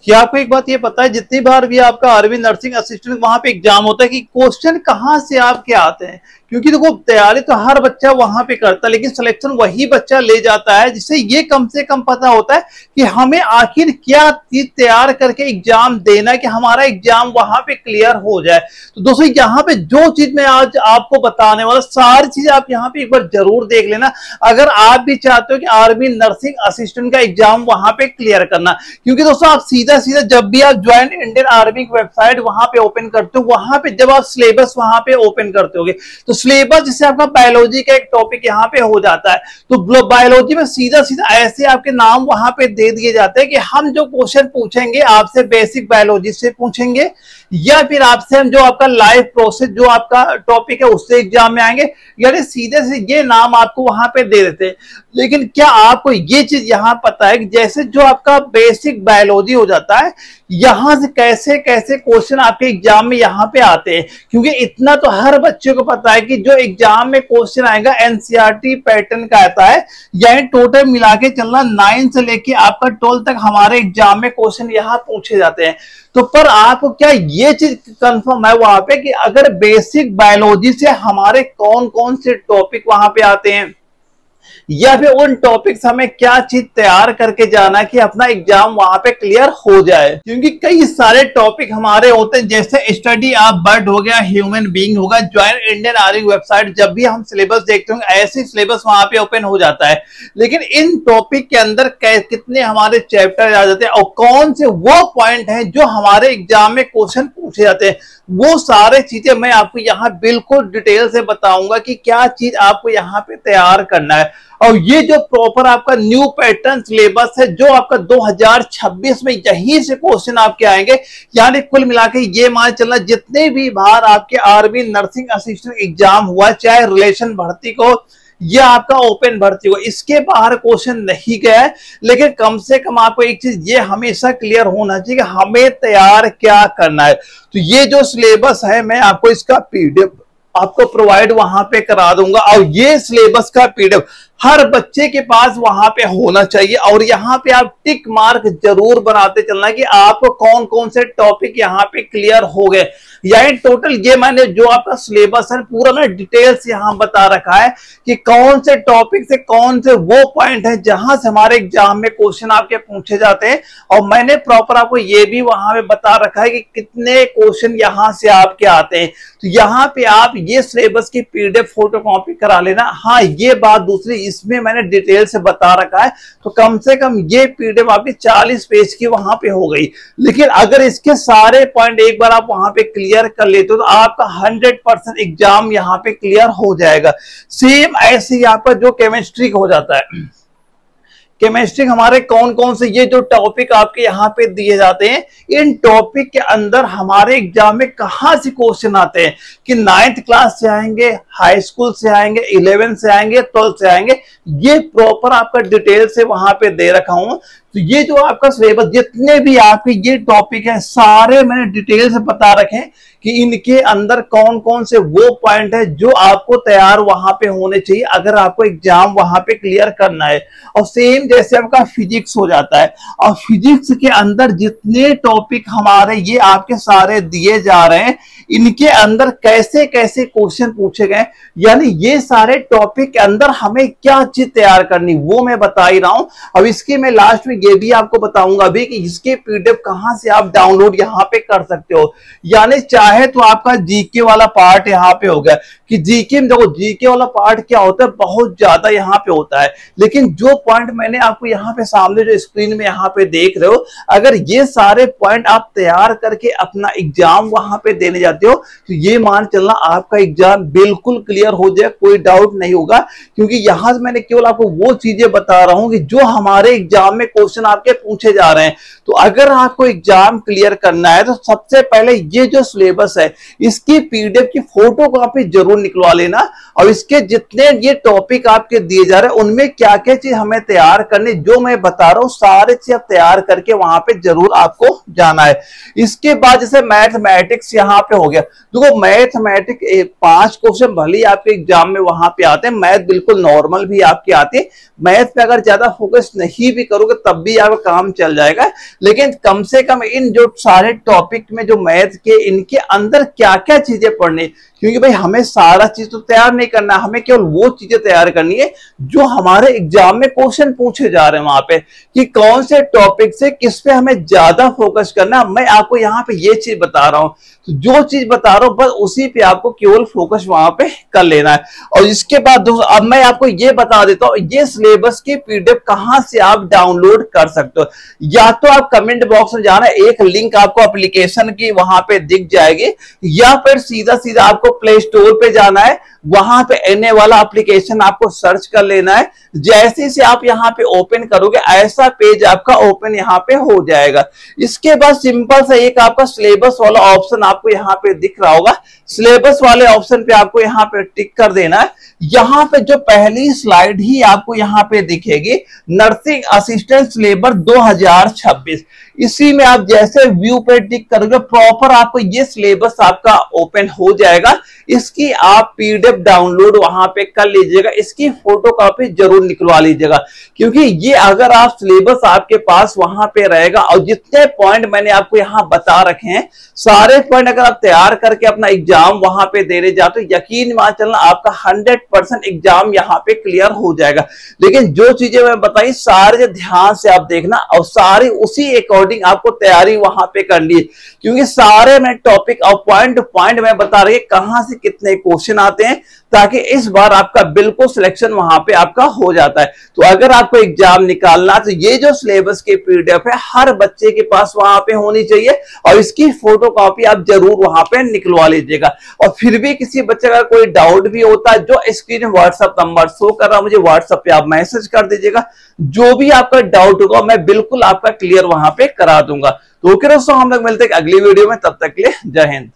क्या आपको एक बात ये पता है, जितनी बार भी आपका आर्मी नर्सिंग असिस्टेंट वहां पे एग्जाम होता है कि क्वेश्चन कहां से आपके आते हैं? क्योंकि देखो तैयारी तो हर बच्चा वहां पे करता है, लेकिन सिलेक्शन वही बच्चा ले जाता है जिससे ये कम से कम पता होता है कि हमें आखिर क्या चीज तैयार करके एग्जाम देना है कि हमारा एग्जाम वहां पे क्लियर हो जाए। तो दोस्तों यहाँ पे जो चीज मैं आज आपको बताने वाला, सारी चीज आप यहाँ पे एक बार जरूर देख लेना अगर आप भी चाहते हो कि आर्मी नर्सिंग असिस्टेंट का एग्जाम वहां पे क्लियर करना। क्योंकि दोस्तों आप सीधा सीधा जब भी आप ज्वाइन इंडियन आर्मी की वेबसाइट वहां पे ओपन करते हो, वहां पे जब आप सिलेबस वहां पे ओपन करते होगे तो सिलेबस जैसे आपका बायोलॉजी का एक टॉपिक यहाँ पे हो जाता है, तो बायोलॉजी में सीधा सीधा ऐसे आपके नाम वहां पे दे दिए जाते हैं कि हम जो क्वेश्चन पूछेंगे आपसे बेसिक बायोलॉजी से पूछेंगे, या फिर आपसे हम जो आपका लाइफ प्रोसेस जो आपका टॉपिक है उससे एग्जाम में आएंगे, यानी सीधे से ये नाम आपको वहां पे दे देते हैं। लेकिन क्या आपको ये चीज यहाँ पता है कि जैसे जो आपका बेसिक बायोलॉजी हो जाता है, यहां से कैसे कैसे क्वेश्चन आपके एग्जाम में यहाँ पे आते हैं? क्योंकि इतना तो हर बच्चे को पता है कि जो एग्जाम में क्वेश्चन आएगा एनसीईआरटी पैटर्न का आता है, यानी टोटल मिला के चलना 9 से लेके आपका 12 तक हमारे एग्जाम में क्वेश्चन यहाँ पूछे जाते हैं। तो पर आपको क्या ये चीज कंफर्म है वहां पे कि अगर बेसिक बायोलॉजी से हमारे कौन कौन से टॉपिक वहां पे आते हैं, या फिर उन टॉपिक्स हमें क्या चीज तैयार करके जाना कि अपना एग्जाम वहां पे क्लियर हो जाए? क्योंकि कई सारे टॉपिक हमारे होते हैं, जैसे स्टडी ऑफ बर्ड हो गया, ह्यूमन बीइंग होगा, ज्वाइन इंडियन आर्मी वेबसाइट जब भी हम सिलेबस देखते होंगे ऐसे सिलेबस वहां पे ओपन हो जाता है। लेकिन इन टॉपिक के अंदर कितने हमारे चैप्टर आ जाते हैं और कौन से वो पॉइंट हैं जो हमारे एग्जाम में क्वेश्चन पूछे जाते हैं, वो सारे चीजें मैं आपको यहाँ बिल्कुल डिटेल से बताऊंगा कि क्या चीज आपको यहाँ पे तैयार करना है। और ये जो प्रॉपर आपका न्यू पैटर्न सिलेबस है जो आपका 2026 में यहीं से क्वेश्चन आपके आएंगे, यानी कुल मिला के ये मान चलना जितने भी बार आपके आर्मी नर्सिंग असिस्टेंट एग्जाम हुआ, चाहे रिलेशन भर्ती को या आपका ओपन भर्ती हो, इसके बाहर क्वेश्चन नहीं गया है। लेकिन कम से कम आपको एक चीज ये हमेशा क्लियर होना चाहिए कि हमें तैयार क्या करना है। तो ये जो सिलेबस है मैं आपको इसका पीडीएफ आपको प्रोवाइड वहां पे करा दूंगा, और ये सिलेबस का पीडीएफ हर बच्चे के पास वहां पे होना चाहिए। और यहाँ पे आप टिक मार्क जरूर बनाते चलना कि आपको कौन कौन से टॉपिक यहाँ पे क्लियर हो गए। यानी टोटल ये मैंने जो आपका सिलेबस है पूरा ना डिटेल्स यहाँ बता रखा है कि कौन से टॉपिक से कौन से वो पॉइंट है जहां से हमारे एग्जाम में क्वेश्चन आपके पूछे जाते हैं। और मैंने प्रॉपर आपको ये भी वहां पे बता रखा है कि कितने क्वेश्चन यहाँ से आपके आते हैं। तो यहाँ पे आप ये सिलेबस की पीडीएफ फोटो कॉपी करा लेना। हाँ, ये बात दूसरी, इसमें मैंने डिटेल से बता रखा है, तो कम से कम ये पीडीएफ आपकी 40 पेज की वहां पे हो गई। लेकिन अगर इसके सारे पॉइंट एक बार आप वहां पे क्लियर कर लेते हो तो आपका 100% एग्जाम यहाँ पे क्लियर हो जाएगा। सेम ऐसे ही आपका जो केमिस्ट्री हो जाता है, केमिस्ट्री हमारे कौन कौन से ये जो टॉपिक आपके यहाँ पे दिए जाते हैं, इन टॉपिक के अंदर हमारे एग्जाम में कहां से क्वेश्चन आते हैं कि 9th क्लास से आएंगे, हाई स्कूल से आएंगे, 11 से आएंगे, 12 से आएंगे, ये प्रॉपर आपका डिटेल से वहां पे दे रखा हूं। तो ये जो आपका सिलेबस जितने भी आपके ये टॉपिक है सारे मैंने डिटेल से बता रखे कि इनके अंदर कौन कौन से वो पॉइंट है जो आपको तैयार वहां पे होने चाहिए अगर आपको एग्जाम वहां पे क्लियर करना है। और सेम जैसे आपका फिजिक्स हो जाता है, और फिजिक्स के अंदर जितने टॉपिक हमारे ये आपके सारे दिए जा रहे हैं, इनके अंदर कैसे कैसे क्वेश्चन पूछे गए, यानी ये सारे टॉपिक के अंदर हमें क्या चीज तैयार करनी वो मैं बता ही रहा हूं। अब इसके मैं लास्ट में ये भी आपको बताऊंगा भी कि इसके पीडीएफ कहां से आप डाउनलोड यहां पे कर सकते हो। यानी चाहे तो आपका जीके वाला पार्ट यहाँ पे हो गया कि जीके में देखो, जीके वाला पार्ट क्या होता है, बहुत ज्यादा यहाँ पे होता है। लेकिन जो पॉइंट मैंने आपको यहाँ पे सामने जो स्क्रीन में यहाँ पे देख रहे हो, अगर ये सारे पॉइंट आप तैयार करके अपना एग्जाम वहां पे देने जाते हो तो ये मान चलना आपका एग्जाम बिल्कुल क्लियर हो जाए, कोई डाउट नहीं होगा। क्योंकि यहां से मैंने केवल आपको वो चीजें बता रहा हूं कि जो हमारे एग्जाम में क्वेश्चन आपके पूछे जा रहे हैं। तो अगर आपको एग्जाम क्लियर करना है तो सबसे पहले ये जो सिलेबस है इसकी पीडीएफ की फोटो कॉपी जरूर निकलवा लेना, और इसके जितने ये टॉपिक आपके दिए जा रहे हैं उनमें क्या क्या चीज हमें तैयार करनी, जो मैं बता रहा हूं सारे चीज तैयार करके वहां पे जरूर आपको जाना है। इसके बाद जैसे मैथमेटिक्स यहाँ पे हो गया, देखो मैथमेटिक्स 5 क्वेश्चन भले ही आपके एग्जाम में वहां पे आते हैं, मैथ बिल्कुल नॉर्मल भी आपके आते हैं। मैथ पे अगर ज्यादा फोकस नहीं भी करोगे तब भी आपका काम चल जाएगा। लेकिन कम से कम इन जो सारे टॉपिक में जो मैथ के इनके अंदर क्या क्या चीजें पढ़नी, क्योंकि भाई हमें सारा चीज तो तैयार नहीं करना, हमें केवल वो चीजें तैयार करनी है जो हमारे एग्जाम में क्वेश्चन पूछे जा रहे हैं वहां पे, कि कौन से टॉपिक से किस पे हमें ज्यादा फोकस करना। मैं आपको यहाँ पे ये चीज बता रहा हूं, तो जो चीज बता रहा हूं बस उसी पे आपको केवल फोकस वहां पे कर लेना है। और इसके बाद अब मैं आपको ये बता देता हूं, ये सिलेबस की पीडीएफ कहां से आप डाउनलोड कर सकते हो। या तो आप कमेंट बॉक्स में जाना, एक लिंक आपको एप्लीकेशन की वहां पे दिख जाएगी, या फिर सीधा सीधा आपको प्ले स्टोर पे जाना है, वहां पे एनए वाला एप्लीकेशन आपको सर्च कर लेना है। जैसे से आप यहाँ पे ओपन करोगे ऐसा पेज आपका ओपन यहाँ पे हो जाएगा। इसके बाद सिंपल सा एक आपका सिलेबस वाला ऑप्शन आपको यहाँ पे दिख रहा होगा, सिलेबस वाले ऑप्शन पे आपको यहाँ पे टिक कर देना है। यहाँ पे जो पहली स्लाइड ही आपको यहाँ पे दिखेगी, नर्सिंग असिस्टेंट सिलेबस 2026, इसी में आप जैसे व्यू पे टिक करोगे प्रॉपर आपको ये सिलेबस आपका ओपन हो जाएगा। इसकी आप पीडीएफ डाउनलोड वहां पे कर लीजिएगा, इसकी फोटो कॉपी जरूर निकलवा लीजिएगा, क्योंकि ये अगर आप सिलेबस आपके पास वहां पे रहेगा और जितने पॉइंट मैंने आपको यहाँ बता रखे हैं सारे पॉइंट अगर आप तैयार करके अपना एग्जाम वहां पे देने जाते हो, यकीन मान चलना आपका 100% एग्जाम यहाँ पे क्लियर हो जाएगा। लेकिन जो चीजें मैं बताई सारे ध्यान से आप देखना और सारी उसी अकॉर्डिंग आपको तैयारी वहां पे करनी है, क्योंकि सारे मैं टॉपिक और पॉइंट टू पॉइंट मैं बता रही कहां से कितने क्वेश्चन आते हैं, ताकि इस बार आपका बिल्कुल सिलेक्शन वहां पे आपका हो जाता है। तो अगर आपको एग्जाम निकालना तो ये जो सिलेबस की पीडीएफ है हर बच्चे के पास वहां पे होनी चाहिए, और इसकी फोटो कॉपी आप जरूर वहां पे निकलवा लीजिएगा। और फिर भी किसी बच्चे का कोई डाउट भी होता है, जो स्क्रीन में व्हाट्सएप नंबर शो कर रहा है मुझे व्हाट्सएप पे आप मैसेज कर दीजिएगा, जो भी आपका डाउट होगा मैं बिल्कुल आपका क्लियर वहां पे करा दूंगा। तो ओके दोस्तों, हम लोग मिलते हैं अगली वीडियो में, तब तक के लिए जय हिंद।